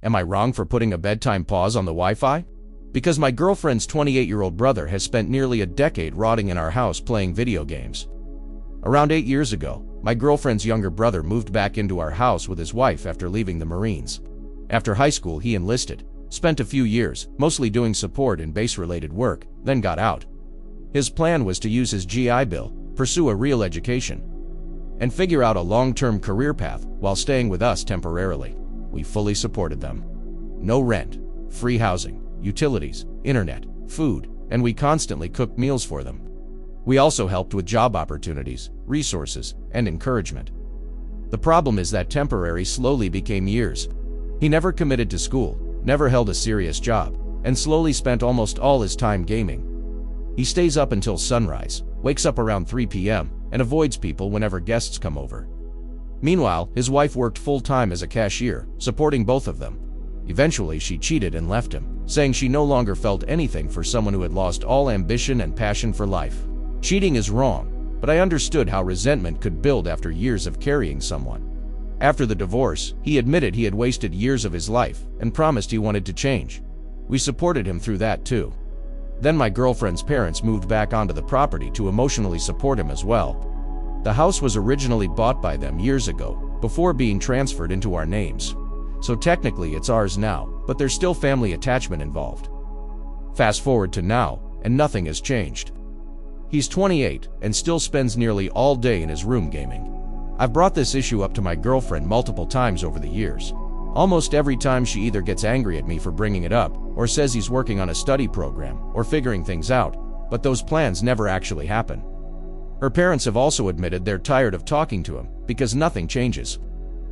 Am I wrong for putting a bedtime pause on the Wi-Fi? Because my girlfriend's 28-year-old brother has spent nearly a decade rotting in our house playing video games. Around 8 years ago, my girlfriend's younger brother moved back into our house with his wife after leaving the Marines. After high school, he enlisted, spent a few years, mostly doing support and base-related work, then got out. His plan was to use his GI Bill, pursue a real education, and figure out a long-term career path while staying with us temporarily. We fully supported them. No rent, free housing, utilities, internet, food, and we constantly cooked meals for them. We also helped with job opportunities, resources, and encouragement. The problem is that temporary slowly became years. He never committed to school, never held a serious job, and slowly spent almost all his time gaming. He stays up until sunrise, wakes up around 3 p.m., and avoids people whenever guests come over. Meanwhile, his wife worked full-time as a cashier, supporting both of them. Eventually, she cheated and left him, saying she no longer felt anything for someone who had lost all ambition and passion for life. Cheating is wrong, but I understood how resentment could build after years of carrying someone. After the divorce, he admitted he had wasted years of his life and promised he wanted to change. We supported him through that too. Then my girlfriend's parents moved back onto the property to emotionally support him as well. The house was originally bought by them years ago, before being transferred into our names. So technically it's ours now, but there's still family attachment involved. Fast forward to now, and nothing has changed. He's 28 and still spends nearly all day in his room gaming. I've brought this issue up to my girlfriend multiple times over the years. Almost every time she either gets angry at me for bringing it up, or says he's working on a study program, or figuring things out, but those plans never actually happen. Her parents have also admitted they're tired of talking to him, because nothing changes.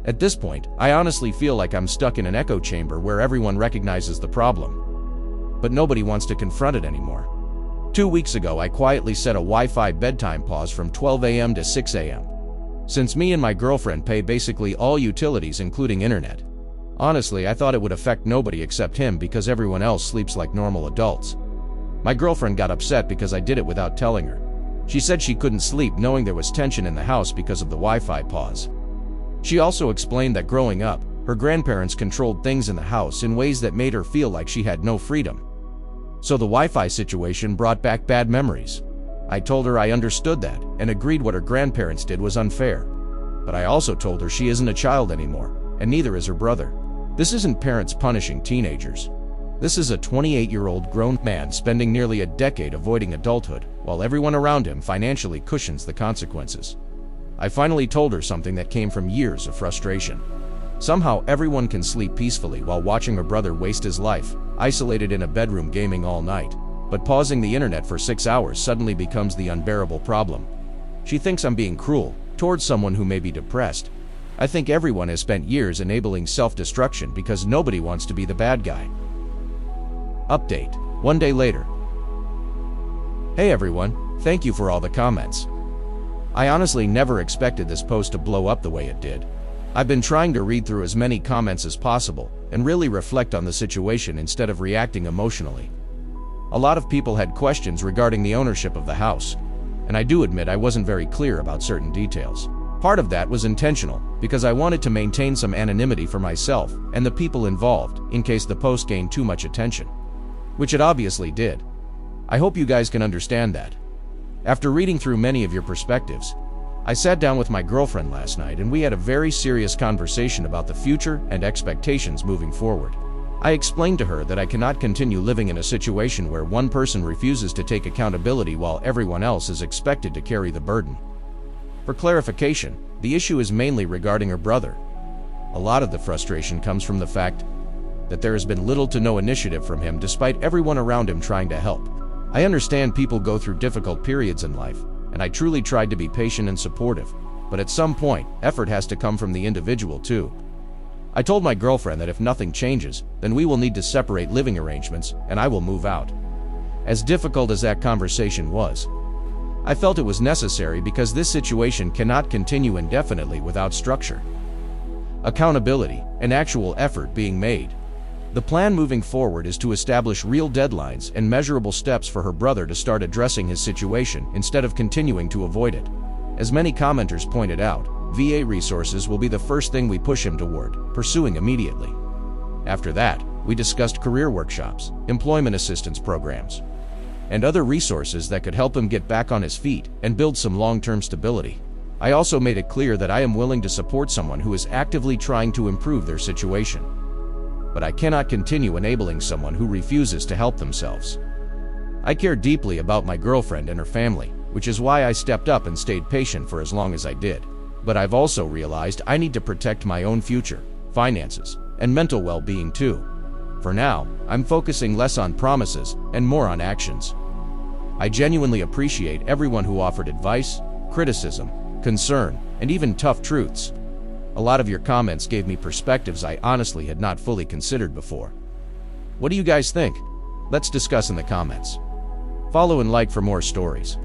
At this point, I honestly feel like I'm stuck in an echo chamber where everyone recognizes the problem, but nobody wants to confront it anymore. 2 weeks ago, I quietly set a Wi-Fi bedtime pause from 12 a.m. to 6 a.m. Since me and my girlfriend pay basically all utilities including internet. Honestly, I thought it would affect nobody except him because everyone else sleeps like normal adults. My girlfriend got upset because I did it without telling her. She said she couldn't sleep knowing there was tension in the house because of the Wi-Fi pause. She also explained that growing up, her grandparents controlled things in the house in ways that made her feel like she had no freedom. So the Wi-Fi situation brought back bad memories. I told her I understood that and agreed what her grandparents did was unfair. But I also told her she isn't a child anymore, and neither is her brother. This isn't parents punishing teenagers. This is a 28-year-old grown man spending nearly a decade avoiding adulthood, while everyone around him financially cushions the consequences. I finally told her something that came from years of frustration. Somehow everyone can sleep peacefully while watching her brother waste his life, isolated in a bedroom gaming all night, but pausing the internet for 6 hours suddenly becomes the unbearable problem. She thinks I'm being cruel towards someone who may be depressed. I think everyone has spent years enabling self-destruction because nobody wants to be the bad guy. Update. 1 day later. Hey everyone, thank you for all the comments. I honestly never expected this post to blow up the way it did. I've been trying to read through as many comments as possible and really reflect on the situation instead of reacting emotionally. A lot of people had questions regarding the ownership of the house, and I do admit I wasn't very clear about certain details. Part of that was intentional, because I wanted to maintain some anonymity for myself and the people involved in case the post gained too much attention. Which it obviously did. I hope you guys can understand that. After reading through many of your perspectives, I sat down with my girlfriend last night and we had a very serious conversation about the future and expectations moving forward. I explained to her that I cannot continue living in a situation where one person refuses to take accountability while everyone else is expected to carry the burden. For clarification, the issue is mainly regarding her brother. A lot of the frustration comes from the fact that there has been little to no initiative from him despite everyone around him trying to help. I understand people go through difficult periods in life, and I truly tried to be patient and supportive, but at some point, effort has to come from the individual too. I told my girlfriend that if nothing changes, then we will need to separate living arrangements and I will move out. As difficult as that conversation was, I felt it was necessary because this situation cannot continue indefinitely without structure, accountability, and actual effort being made. The plan moving forward is to establish real deadlines and measurable steps for her brother to start addressing his situation instead of continuing to avoid it. As many commenters pointed out, VA resources will be the first thing we push him toward, pursuing immediately. After that, we discussed career workshops, employment assistance programs, and other resources that could help him get back on his feet and build some long-term stability. I also made it clear that I am willing to support someone who is actively trying to improve their situation. But I cannot continue enabling someone who refuses to help themselves. I care deeply about my girlfriend and her family, which is why I stepped up and stayed patient for as long as I did. But I've also realized I need to protect my own future, finances, and mental well-being too. For now, I'm focusing less on promises and more on actions. I genuinely appreciate everyone who offered advice, criticism, concern, and even tough truths. A lot of your comments gave me perspectives I honestly had not fully considered before. What do you guys think? Let's discuss in the comments. Follow and like for more stories.